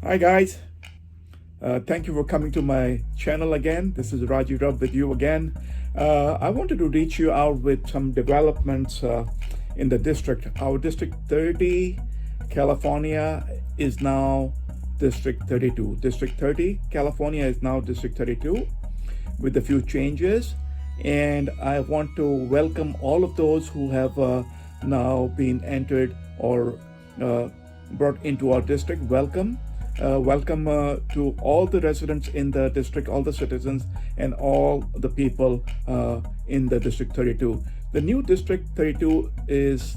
Hi guys, thank you for coming to my channel again. This is Raji Rab with you again. I wanted to reach you out with some developments in the district. Our District 30, California is now District 32. District 30, California is now District 32 with a few changes. And I want to welcome all of those who have now been entered or brought into our district. Welcome. Welcome to all the residents in the district, all the citizens, and all the people in the District 32. The new District 32 is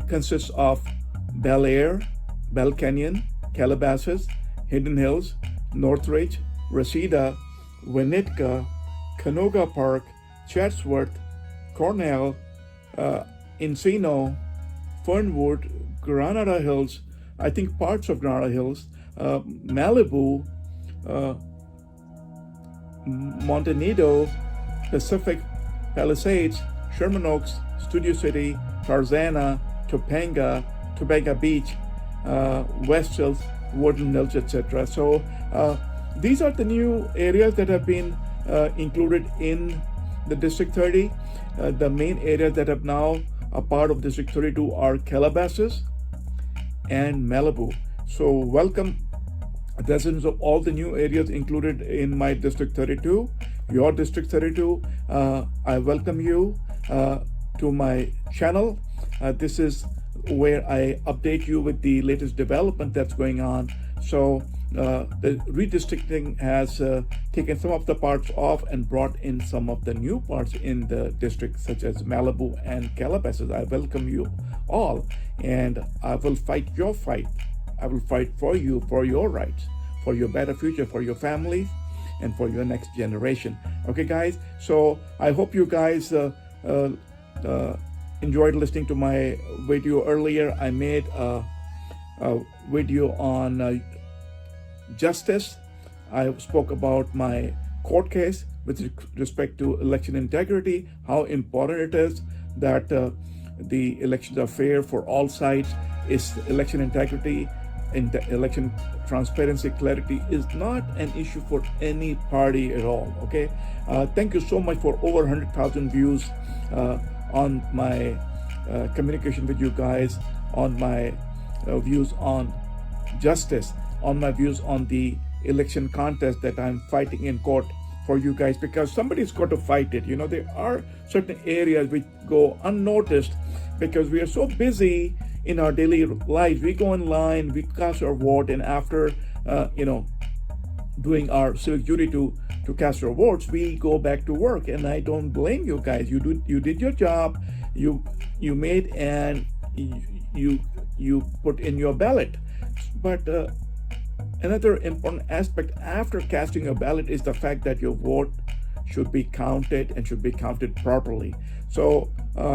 consists of Bel Air, Bell Canyon, Calabasas, Hidden Hills, Northridge, Reseda, Winnetka, Canoga Park, Chatsworth, Cornell, Encino, Fernwood, Granada Hills, I think parts of Granada Hills, Malibu, Montanido, Pacific, Palisades, Sherman Oaks, Studio City, Tarzana, Topanga Beach, West Hills, Woodland Hills, etc. So these are the new areas that have been included in the District 30. The main areas that have now a part of District 32 are Calabasas and Malibu. So welcome residents of all the new areas included in my District 32, your District 32. I welcome you to my channel. This is where I update you with the latest development that's going on. So the redistricting has taken some of the parts off and brought in some of the new parts in the district, such as Malibu and Calabasas. I welcome you all, and I will fight your fight. I will fight for you, for your rights, for your better future, for your families, and for your next generation. Okay, guys? So I hope you guys enjoyed listening to my video earlier. I made a video on justice. I spoke about my court case with respect to election integrity, how important it is that the elections are fair for all sides. Is election integrity and election transparency, clarity is not an issue for any party at all. Okay, thank you so much for over 100,000 views on my communication with you guys, on my views on justice, on my views on the election contest that I'm fighting in court for you guys, because somebody's got to fight it. You know, there are certain areas which go unnoticed because we are so busy in our daily lives. We go in line, we cast our vote, and after doing our civic duty to cast our votes, we go back to work. And I don't blame you guys. You did your job. You made and you put in your ballot. But another important aspect after casting a ballot is the fact that your vote should be counted and should be counted properly. So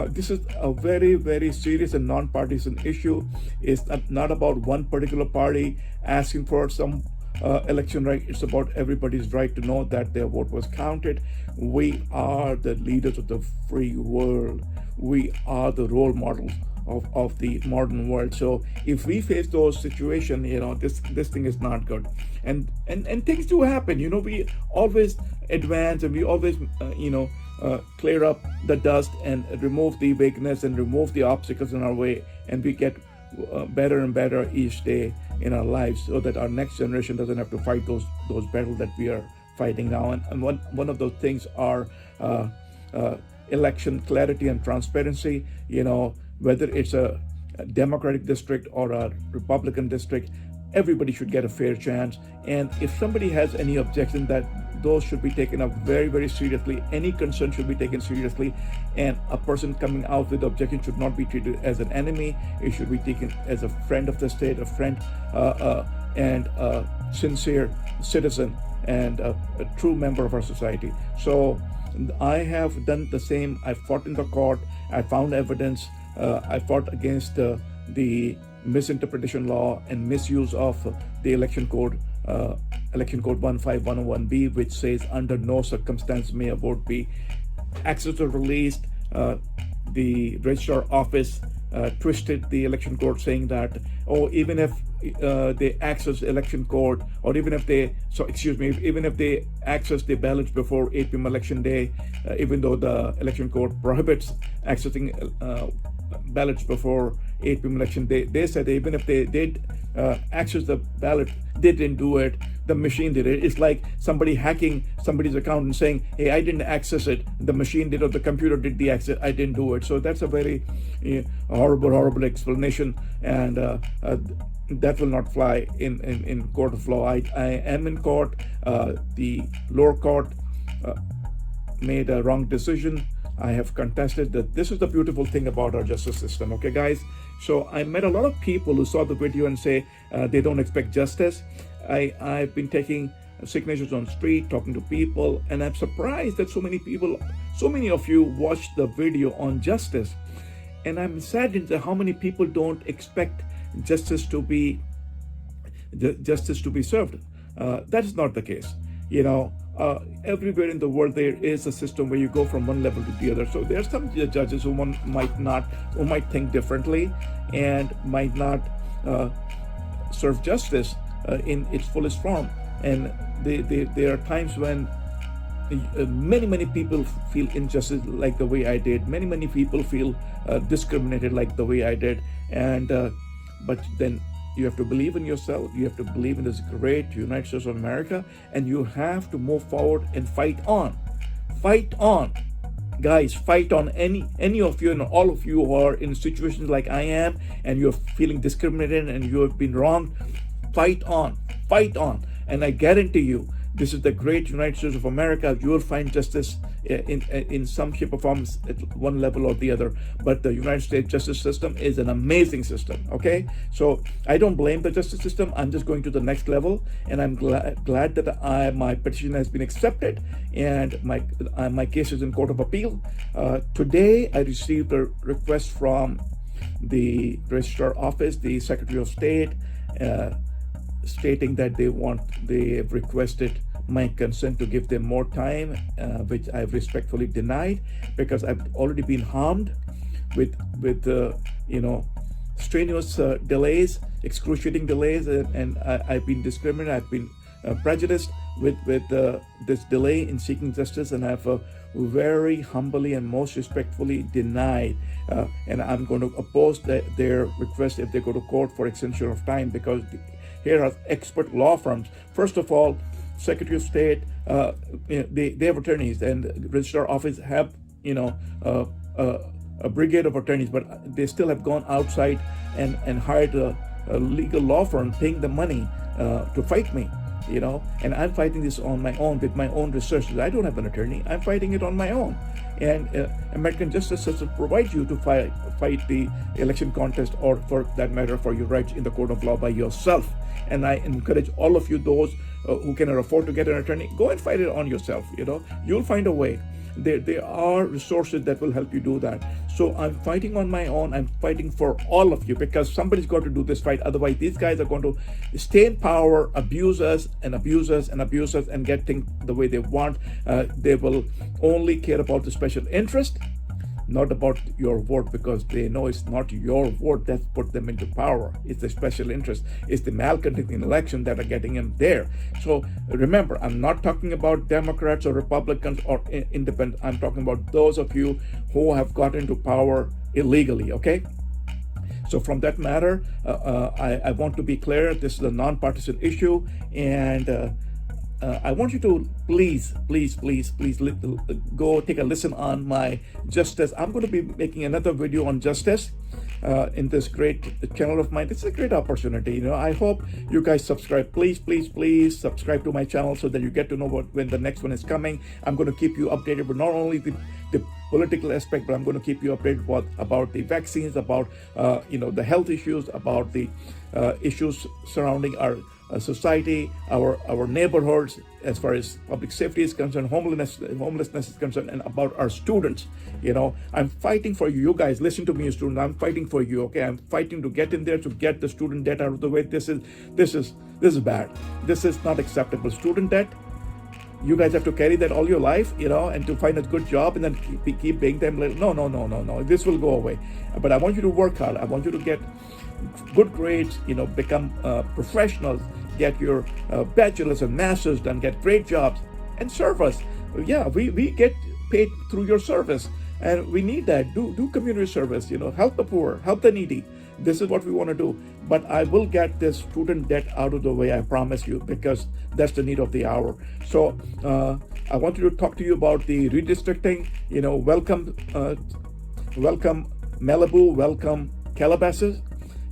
this is a very, very serious and non-partisan issue. It's not about one particular party asking for some election right. It's about everybody's right to know that their vote was counted. We are the leaders of the free world. We are the role models of the modern world. So if we face those situations, this thing is not good. And things do happen. We always advance, and we always clear up the dust and remove the vagueness and remove the obstacles in our way, and we get better and better each day in our lives, so that our next generation doesn't have to fight those battles that we are fighting now. And one of those things are election clarity and transparency. Whether it's a Democratic district or a Republican district, everybody should get a fair chance. And if somebody has any objection, that those should be taken up very, very seriously. Any concern should be taken seriously, and a person coming out with objection should not be treated as an enemy. It should be taken as a friend of the state, a friend and a sincere citizen, and a true member of our society. So I have done the same. I fought in the court. I found evidence. I fought against the misinterpretation law and misuse of the election code, election code 15101B, which says under no circumstance may a vote be accessed or released. The registrar office twisted the election code, saying that, oh, even if they access election code, or even if they, even if they access the ballots before 8 p.m. election day, even though the election code prohibits accessing ballots before 8 p.m. election day, they said even if they did access the ballot, they didn't do it, the machine did it. It's like somebody hacking somebody's account and saying, hey, I didn't access it, the machine did, or the computer did the access, I didn't do it. So that's a very horrible explanation, and that will not fly in court of law. I am in court. The lower court made a wrong decision. I have contested that. This is the beautiful thing about our justice system, okay, guys? So I met a lot of people who saw the video and say they don't expect justice. I've been taking signatures on the street, talking to people, and I'm surprised that so many people, so many of you watched the video on justice. And I'm saddened at how many people don't expect justice to be served. That is not the case. Everywhere in the world there is a system where you go from one level to the other. So there are some judges who might think differently and might not serve justice in its fullest form. And there are times when many people feel injustice like the way I did. Many people feel discriminated like the way I did. And but then you have to believe in yourself. You have to believe in this great United States of America, and you have to move forward and fight on. Fight on, guys. Fight on. Any of you and all of you who are in situations like I am, and you're feeling discriminated and you have been wronged. Fight on. Fight on. And I guarantee you, this is the great United States of America. You will find justice in some shape or form at one level or the other. But the United States justice system is an amazing system, okay? So I don't blame the justice system. I'm just going to the next level. And I'm glad that my petition has been accepted and my case is in Court of Appeal. Today, I received a request from the Registrar Office, the Secretary of State, stating that they have requested my consent to give them more time, which I've respectfully denied, because I've already been harmed with strenuous delays, excruciating delays, and I've been discriminated, I've been prejudiced with this delay in seeking justice, and I've very humbly and most respectfully denied, and I'm going to oppose their request if they go to court for extension of time, because here are expert law firms. First of all, Secretary of State, they have attorneys, and the Registrar Office have a brigade of attorneys, but they still have gone outside and hired a legal law firm, paying the money to fight me. And I'm fighting this on my own with my own research. I don't have an attorney. I'm fighting it on my own. And American justice system provides you to fight the election contest, or for that matter, for your rights in the court of law by yourself. And I encourage all of you, those who cannot afford to get an attorney, go and fight it on yourself. You'll find a way. There are resources that will help you do that. So I'm fighting on my own. I'm fighting for all of you, because somebody's got to do this fight. Otherwise, these guys are going to stay in power, abuse us and abuse us and abuse us, and get things the way they want. They will only care about the special interest, not about your vote, because they know it's not your vote that put them into power. It's the special interest. It's the malcontent in election that are getting them there. So remember, I'm not talking about Democrats or Republicans or independents. I'm talking about those of you who have got into power illegally, okay? So from that matter, I want to be clear, this is a nonpartisan issue, and I want you to please go take a listen on my justice. I'm going to be making another video on justice in this great channel of mine. It's a great opportunity. I hope you guys subscribe. Please subscribe to my channel so that you get to know when the next one is coming. I'm going to keep you updated with not only the political aspect, but I'm going to keep you updated about the vaccines, about the health issues, about the issues surrounding our society, our neighborhoods, as far as public safety is concerned, homelessness is concerned, and about our students. I'm fighting for you. You guys, listen to me, students. I'm fighting for you. Okay, I'm fighting to get in there, to get the student debt out of the way. This is bad. This is not acceptable. Student debt you guys have to carry that all your life, and to find a good job and then keep paying them. No. This will go away. But I want you to work hard. I want you to get good grades, become professionals, get your bachelor's and master's done, get great jobs, and serve us. Yeah, we get paid through your service, and we need that. Do community service, help the poor, help the needy. This is what we want to do. But I will get this student debt out of the way, I promise you, because that's the need of the hour. So I wanted to talk to you about the redistricting. Welcome Malibu, welcome Calabasas.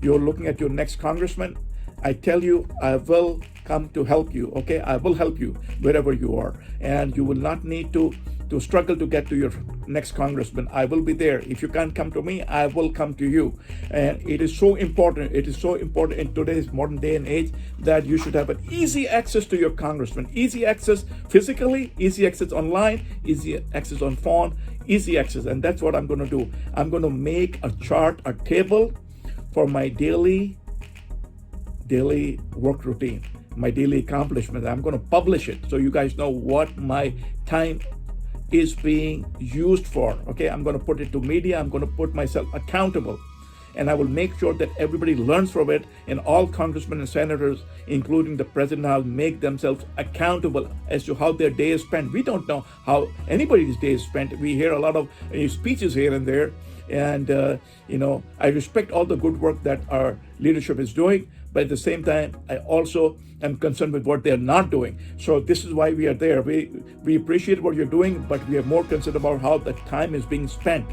You're looking at your next congressman. I tell you, I will come to help you, okay? I will help you wherever you are. And you will not need to struggle to get to your next congressman. I will be there. If you can't come to me, I will come to you. And it is so important. It is so important in today's modern day and age that you should have an easy access to your congressman. Easy access physically, easy access online, easy access on phone, easy access. And that's what I'm going to do. I'm going to make a chart, a table for my daily work routine, my daily accomplishments. I'm going to publish it so you guys know what my time is being used for. Okay, I'm going to put it to media. I'm going to put myself accountable, and I will make sure that everybody learns from it, and all congressmen and senators, including the president, will make themselves accountable as to how their day is spent. We don't know how anybody's day is spent. We hear a lot of speeches here and there, and I respect all the good work that our leadership is doing, but at the same time, I also am concerned with what they're not doing. So this is why we are there. We appreciate what you're doing, but we are more concerned about how the time is being spent.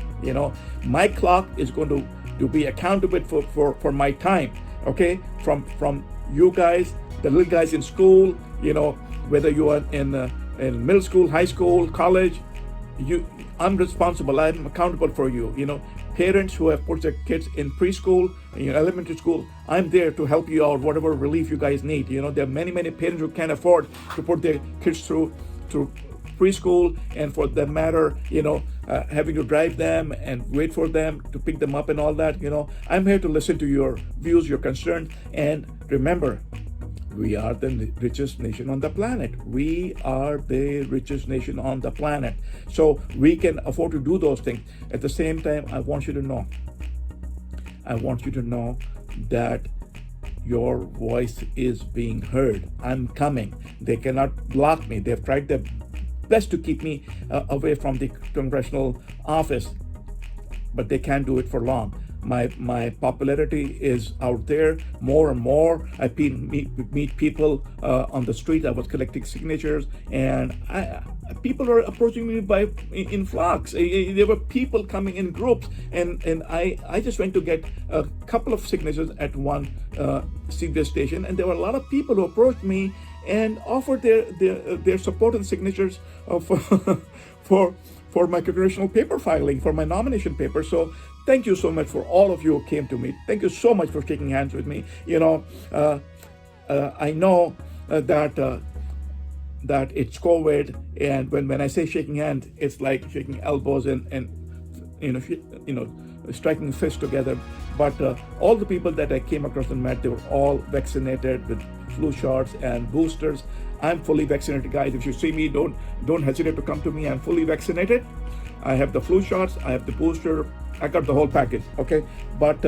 My clock is going to be accountable for my time. Okay, from you guys, the little guys in school. Whether you are in middle school, high school, college, I'm responsible. I'm accountable for you. Parents who have put their kids in preschool, elementary school, I'm there to help you out, whatever relief you guys need. There are many parents who can't afford to put their kids through preschool, and for that matter, having to drive them and wait for them to pick them up and all that. I'm here to listen to your views, your concerns, and remember, we are the richest nation on the planet. We are the richest nation on the planet. So we can afford to do those things. At the same time, I want you to know that your voice is being heard. I'm coming. They cannot block me. They've tried their best to keep me away from the congressional office, but they can't do it for long. My popularity is out there more and more. I meet people on the street. I was collecting signatures, and people are approaching me in flocks. There were people coming in groups, and I just went to get a couple of signatures at one CBS station, and there were a lot of people who approached me and offered their support and signatures for my congressional paper filing, for my nomination paper. So thank you so much for all of you who came to me. Thank you so much for shaking hands with me. I know that it's COVID, and when I say shaking hands, it's like shaking elbows and striking fists together. But all the people that I came across and met, they were all vaccinated with flu shots and boosters. I'm fully vaccinated, guys. If you see me, don't hesitate to come to me. I'm fully vaccinated. I have the flu shots. I have the booster. I got the whole package. Okay, but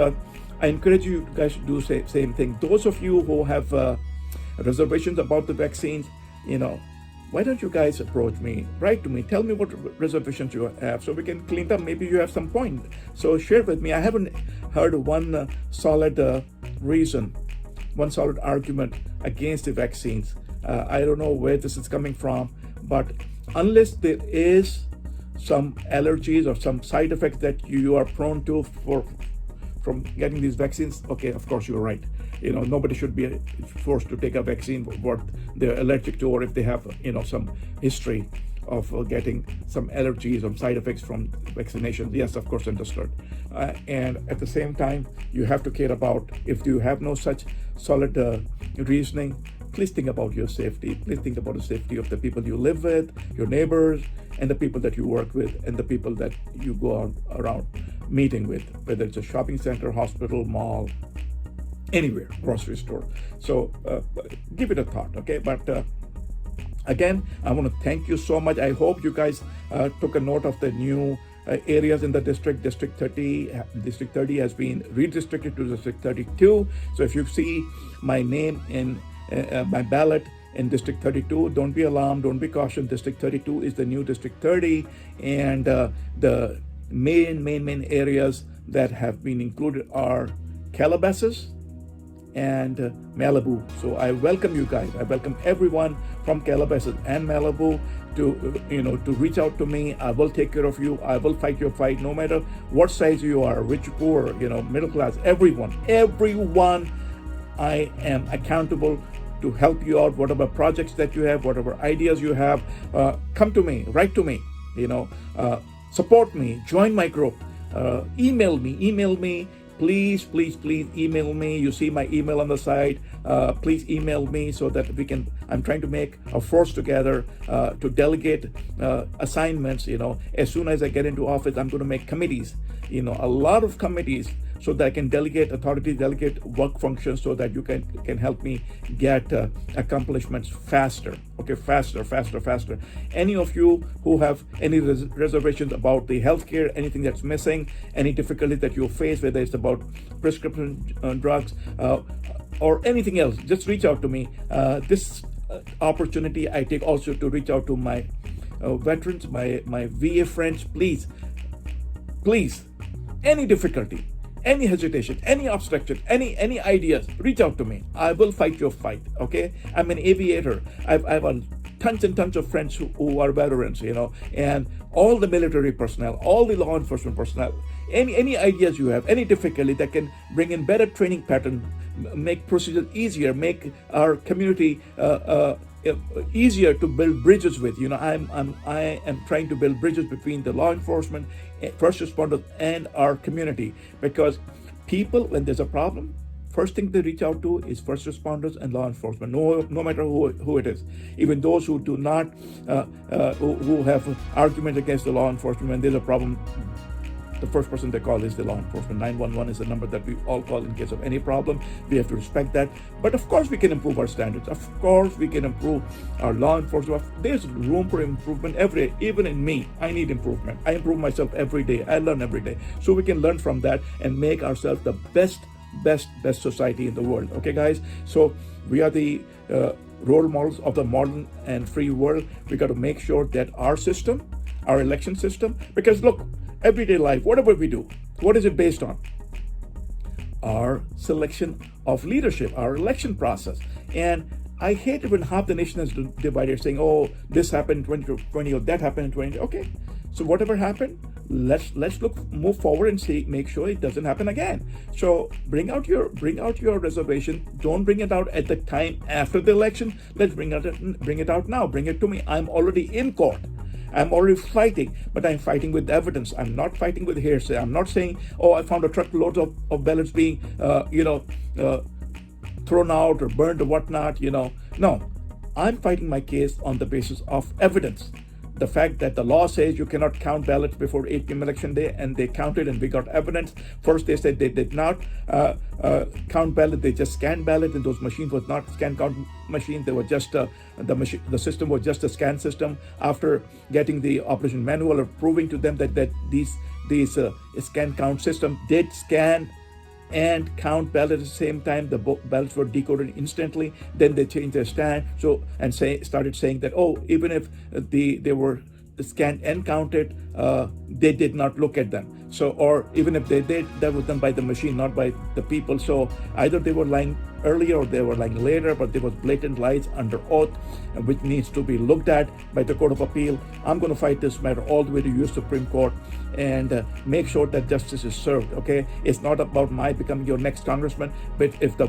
I encourage you guys to do the same thing. Those of you who have reservations about the vaccines, why don't you guys approach me? Write to me. Tell me what reservations you have, so we can clean them. Maybe you have some point. So share with me. I haven't heard one solid reason, one solid argument against the vaccines. I don't know where this is coming from, but unless there is some allergies or some side effects that you are prone to from getting these vaccines, okay, of course you're right. Nobody should be forced to take a vaccine what they're allergic to, or if they have some history of getting some allergies or side effects from vaccinations. Yes, of course, understood. And at the same time, you have to care about, if you have no such solid reasoning, please think about your safety. Please think about the safety of the people you live with, your neighbors, and the people that you work with, and the people that you go around meeting with, whether it's a shopping center, hospital, mall, anywhere, grocery store. So give it a thought, okay? But Again, I want to thank you so much. I hope you guys took a note of the new areas in the district. District 30 has been redistricted to District 32. So if you see my name in my ballot in District 32, don't be alarmed, don't be cautious. District 32 is the new District 30, and the main areas that have been included are Calabasas and Malibu. So I welcome you guys. I welcome everyone from Calabasas and Malibu to reach out to me. I will take care of you. I will fight your fight, no matter what size you are, rich, poor, middle class, everyone. I am accountable to help you out. Whatever projects that you have, whatever ideas you have, come to me, write to me, support me, join my group, email me. Please email me. You see my email on the side. Please email me so that I'm trying to make a force together to delegate assignments. As soon as I get into office, I'm going to make committees, a lot of committees, so that I can delegate authority, delegate work functions, so that you can help me get accomplishments faster. Okay, faster. Any of you who have any reservations about the healthcare, anything that's missing, any difficulty that you face, whether it's about prescription drugs or anything else, just reach out to me. This opportunity I take also to reach out to my veterans, my VA friends. Please, any difficulty, any hesitation, any obstruction, any ideas, reach out to me. I will fight your fight. Okay, I'm an aviator. I've tons and tons of friends who are veterans, and all the military personnel, all the law enforcement personnel. Any ideas you have, any difficulty that can bring in better training pattern, make procedures easier, make our community easier to build bridges with. I am trying to build bridges between the law enforcement, first responders, and our community, because people, when there's a problem, first thing they reach out to is first responders and law enforcement, no matter who it is. Even those who do not, who have arguments against the law enforcement, when there's a problem, the first person they call is the law enforcement. 911 is the number that we all call in case of any problem. We have to respect that. But of course, we can improve our standards. Of course, we can improve our law enforcement. There's room for improvement every day. Even in me, I need improvement. I improve myself every day. I learn every day. So we can learn from that and make ourselves the best society in the world. Okay, guys? So we are the role models of the modern and free world. We got to make sure that our system, our election system, because look, everyday life, whatever we do, what is it based on? Our selection of leadership, our election process. And I hate it when half the nation is divided, saying, oh, this happened in 2020 or that happened in 2020. Okay, so whatever happened, let's move forward and make sure it doesn't happen again. So bring out your reservation. Don't bring it out at the time after the election. Let's bring it out now. Bring it to me. I'm already in court. I'm already fighting, but I'm fighting with evidence. I'm not fighting with hearsay. I'm not saying, oh, I found a truckload of ballots being, thrown out or burned or whatnot, No, I'm fighting my case on the basis of evidence. The fact that the law says you cannot count ballots before 8 p.m. election day, and they counted and we got evidence. First, they said they did not count ballot. They just scanned ballot, and those machines was not scan count machines. They were just the system was just a scan system. After getting the operation manual or proving to them that these scan count system did scan and count ballots at the same time, the ballots were decoded instantly. Then they changed their stand, started saying that, oh, even if they were scanned and counted, they did not look at them. So, or even if they did, that was done by the machine, not by the people. So either they were lying earlier or they were lying later, but there was blatant lies under oath, which needs to be looked at by the Court of Appeal. I'm going to fight this matter all the way to U.S. Supreme Court and make sure that justice is served. Okay, it's not about my becoming your next congressman, but if the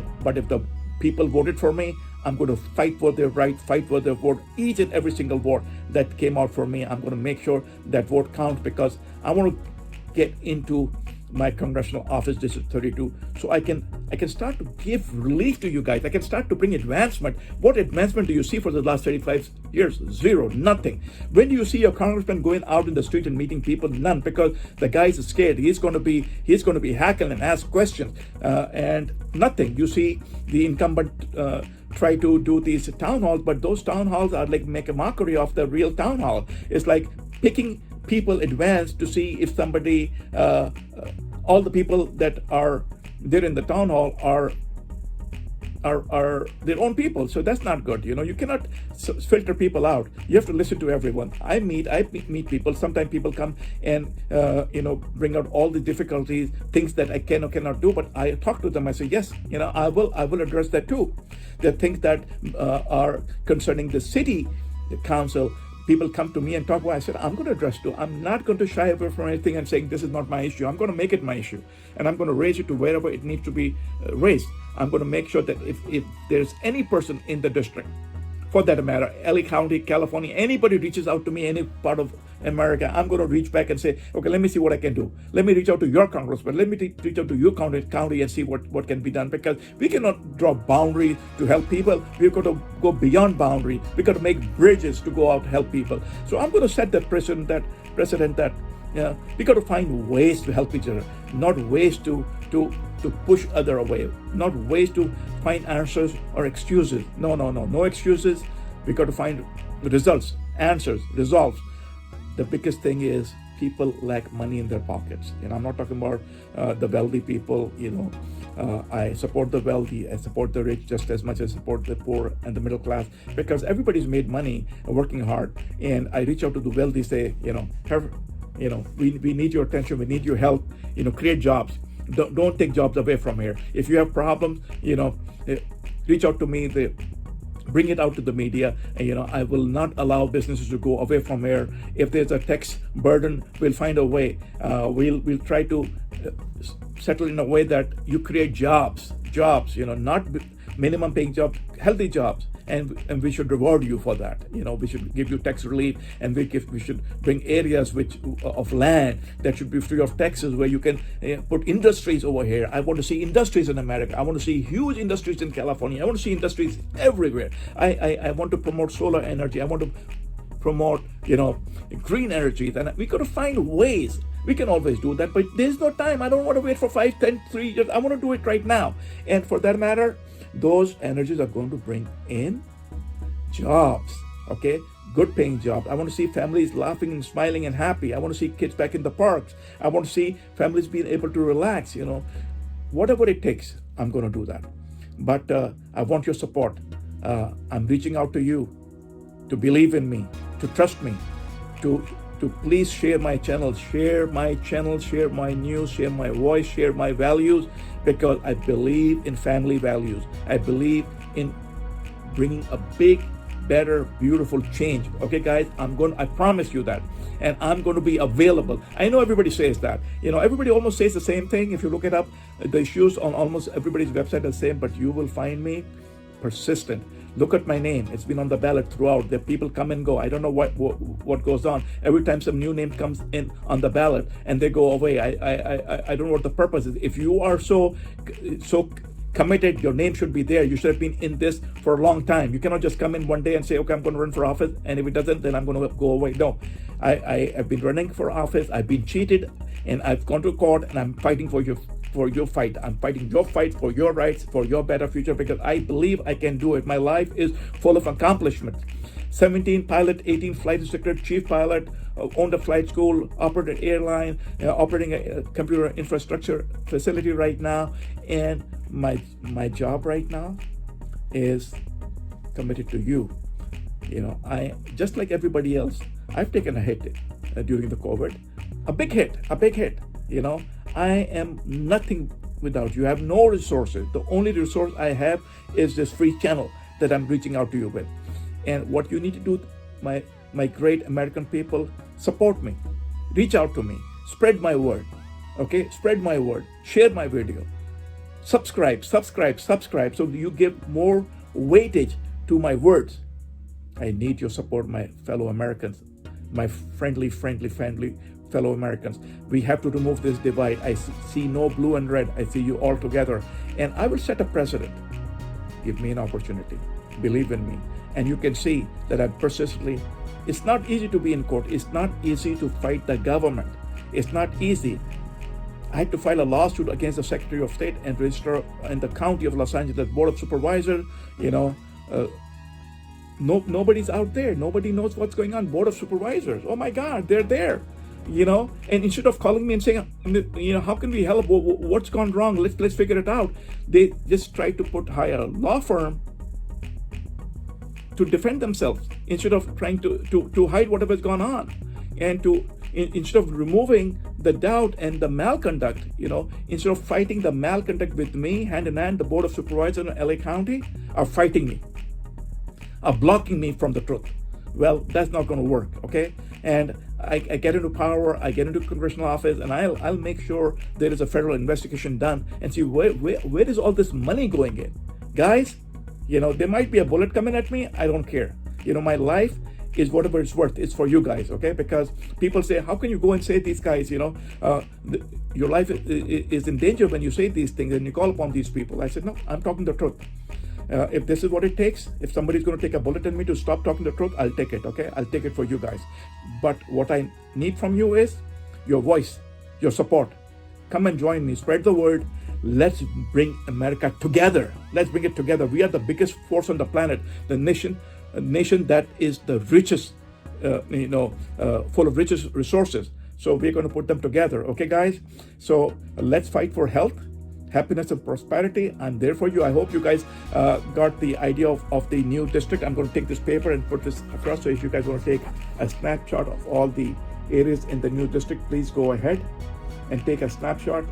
people voted for me, I'm going to fight for their right, fight for their vote. Each and every single vote that came out for me, I'm going to make sure that vote counts, because I want to get into my congressional office, District 32, so I can start to give relief to you guys. I can start to bring advancement. What advancement do you see for the last 35 years? Zero, nothing. When do you see your congressman going out in the street and meeting people? None, because the guy is scared. He's going to be hacking and ask questions, and nothing. You see the incumbent try to do these town halls, but those town halls are like make a mockery of the real town hall. It's like picking people advance to see if somebody, all the people that are there in the town hall are their own people. So that's not good. You cannot filter people out. You have to listen to everyone. I meet people. Sometimes people come and bring out all the difficulties, things that I can or cannot do. But I talk to them. I say, yes, I will address that too. The things that are concerning the city council. People come to me and talk about. I said, I'm going to address too. I'm not going to shy away from anything and saying this is not my issue. I'm going to make it my issue, and I'm going to raise it to wherever it needs to be raised. I'm going to make sure that if there's any person in the district, for that matter, LA County, California, anybody reaches out to me, any part of America, I'm going to reach back and say, okay, let me see what I can do. Let me reach out to your congressman. Let me reach out to your county and see what can be done, because we cannot draw boundaries to help people. We've got to go beyond boundaries. We've got to make bridges to go out and help people. So I'm going to set that precedent that we got to find ways to help each other, not ways to push other away, not ways to find answers or excuses. No excuses. We got to find results, answers, resolves. The biggest thing is people lack money in their pockets. I'm not talking about the wealthy people. I support the wealthy, I support the rich just as much as I support the poor and the middle class, because everybody's made money working hard. And I reach out to the wealthy, say, we need your attention, we need your help. Create jobs. Don't take jobs away from here. If you have problems, reach out to me. Bring it out to the media. And, I will not allow businesses to go away from here. If there's a tax burden, we'll find a way. We'll try to settle in a way that you create jobs, not minimum paying jobs, healthy jobs. And we should reward you for that. We should give you tax relief, and we should bring areas of land that should be free of taxes, where you can put industries over here. I want to see industries in America. I want to see huge industries in California. I want to see industries everywhere. I want to promote solar energy. I want to promote green energies, and we got to find ways. We can always do that, but there's no time. I don't want to wait for 5, 10, 3 years. I want to do it right now. And for that matter, those energies are going to bring in jobs, okay? Good paying jobs. I want to see families laughing and smiling and happy. I want to see kids back in the parks. I want to see families being able to relax, Whatever it takes, I'm going to do that. But I want your support. I'm reaching out to you to believe in me, to trust me, to please share my channel, share my news, share my voice, share my values, because I believe in family values. I believe in bringing a big, better, beautiful change. Okay, guys, I promise you that. And I'm going to be available. I know everybody says that. Everybody almost says the same thing. If you look it up, the issues on almost everybody's website are the same, but you will find me persistent. Look at my name. It's been on the ballot throughout. The people come and go. I don't know what goes on. Every time some new name comes in on the ballot and they go away, I don't know what the purpose is. If you are so committed, your name should be there. You should have been in this for a long time. You cannot just come in one day and say, okay, I'm going to run for office, and if it doesn't, then I'm going to go away. No, I've been running for office. I've been cheated, and I've gone to court, and I'm fighting for your fight. I'm fighting your fight for your rights, for your better future, because I believe I can do it. My life is full of accomplishments. 17 pilot, 18 flight instructor, chief pilot, owned a flight school, operated airline, operating a computer infrastructure facility right now. And my job right now is committed to you. I, just like everybody else, I've taken a hit during the COVID, a big hit. I am nothing without you. I have no resources. The only resource I have is this free channel that I'm reaching out to you with. And what you need to do, my great American people, support me. Reach out to me. Spread my word. Okay? Spread my word. Share my video. Subscribe, so you give more weightage to my words. I need your support, my fellow Americans, my friendly fellow Americans. We have to remove this divide. I see no blue and red. I see you all together. And I will set a precedent. Give me an opportunity. Believe in me. And you can see that I'm persistently. It's not easy to be in court. It's not easy to fight the government. It's not easy. I had to file a lawsuit against the Secretary of State and register in the County of Los Angeles Board of Supervisors. Nobody's out there. Nobody knows what's going on. Board of Supervisors. Oh my God, they're there. And instead of calling me and saying, how can we help? What's gone wrong? Let's figure it out. They just try to hire a law firm to defend themselves instead of trying to hide whatever's gone on, and instead of removing the doubt and the malconduct, instead of fighting the malconduct with me hand in hand, the Board of Supervisors in LA County are fighting me, are blocking me from the truth. Well, that's not going to work, okay? And I get into power, I get into congressional office, and I'll make sure there is a federal investigation done and see where is all this money going in. Guys, there might be a bullet coming at me. I don't care. My life is whatever it's worth. It's for you guys, okay? Because people say, how can you go and say these guys, your life is in danger when you say these things and you call upon these people. I said, no, I'm talking the truth. If this is what it takes, if somebody's going to take a bullet in me to stop talking the truth, I'll take it, okay? I'll take it for you guys. But what I need from you is your voice, your support. Come and join me, spread the word. Let's bring America together. Let's bring it together. We are the biggest force on the planet, the nation that is the richest, full of richest resources. So we're going to put them together, okay, guys? So let's fight for health, happiness, and prosperity. I'm there for you. I hope you guys got the idea of the new district. I'm going to take this paper and put this across. So if you guys want to take a snapshot of all the areas in the new district, please go ahead and take a snapshot.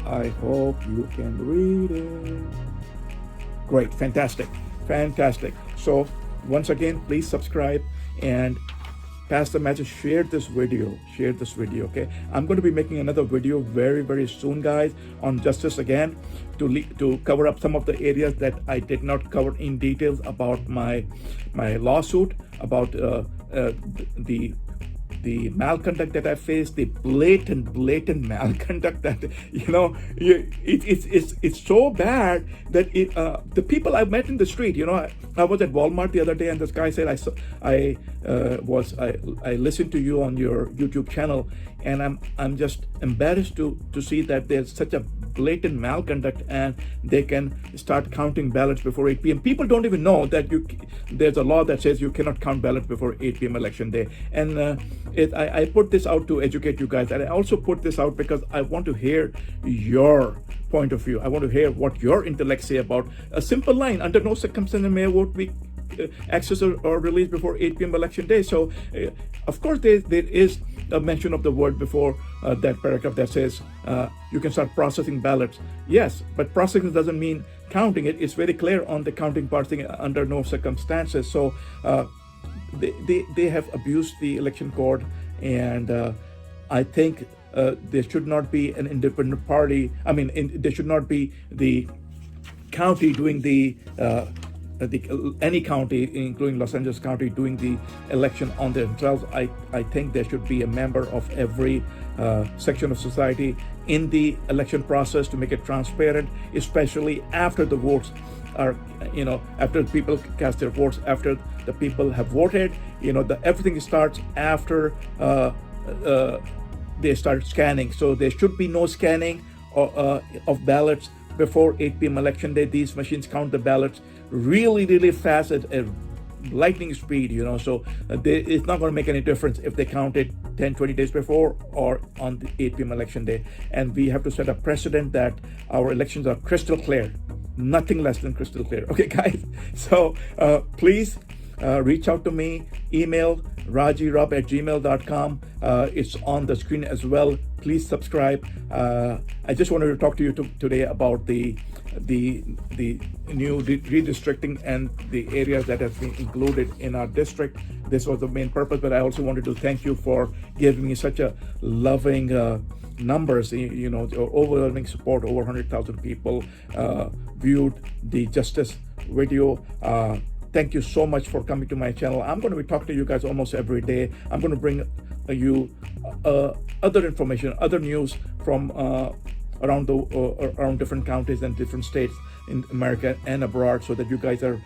I hope you can read it. Great, fantastic. So once again, please subscribe and pass the message. Share this video, okay? I'm going to be making another video very, very soon, guys, on justice again, to cover up some of the areas that I did not cover in details about my lawsuit, about the malconduct that I faced, the blatant malconduct that, it's so bad that the people I've met in the street, I was at Walmart the other day and this guy said, I listened to you on your YouTube channel, and I'm just embarrassed to see that there's such a blatant malconduct and they can start counting ballots before 8 p.m. People don't even know that there's a law that says you cannot count ballots before 8 p.m. election day. And I put this out to educate you guys, and I also put this out because I want to hear your point of view. I want to hear what your intellects say about a simple line: under no circumstances may a vote be accessed or released before 8 p.m. election day. So of course there is a mention of the word before that paragraph that says you can start processing ballots. Yes, but processing doesn't mean counting it. It's very clear on the counting part thing, under no circumstances. So they have abused the election code, and I think there should not be an independent party. There should not be the county doing any county, including Los Angeles County, doing the election on themselves. I think there should be a member of every section of society in the election process to make it transparent, especially after the votes are, after people cast their votes, after the people have voted. Everything starts after they start scanning. So there should be no scanning of ballots before 8 p.m. election day. These machines count the ballots really, really fast at lightning speed, so it's not going to make any difference if they count it 10-20 days before or on the 8 p.m. election day. And we have to set a precedent that our elections are crystal clear, nothing less than crystal clear. Okay, guys? So please reach out to me. Email rajirab@gmail.com. It's on the screen as well. Please subscribe. I just wanted to talk to you today about the new redistricting and the areas that have been included in our district. This was the main purpose, but I also wanted to thank you for giving me such a loving numbers, overwhelming support. Over 100,000 people viewed the justice video. Thank you so much for coming to my channel. I'm going to be talking to you guys almost every day. I'm going to bring you other information, other news from around different counties and different states in America and abroad, so that you guys are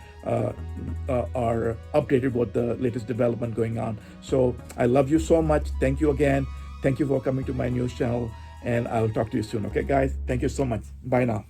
updated with the latest development going on. So I love you so much. Thank you again. Thank you for coming to my news channel, and I'll talk to you soon. Okay, guys? Thank you so much. Bye now.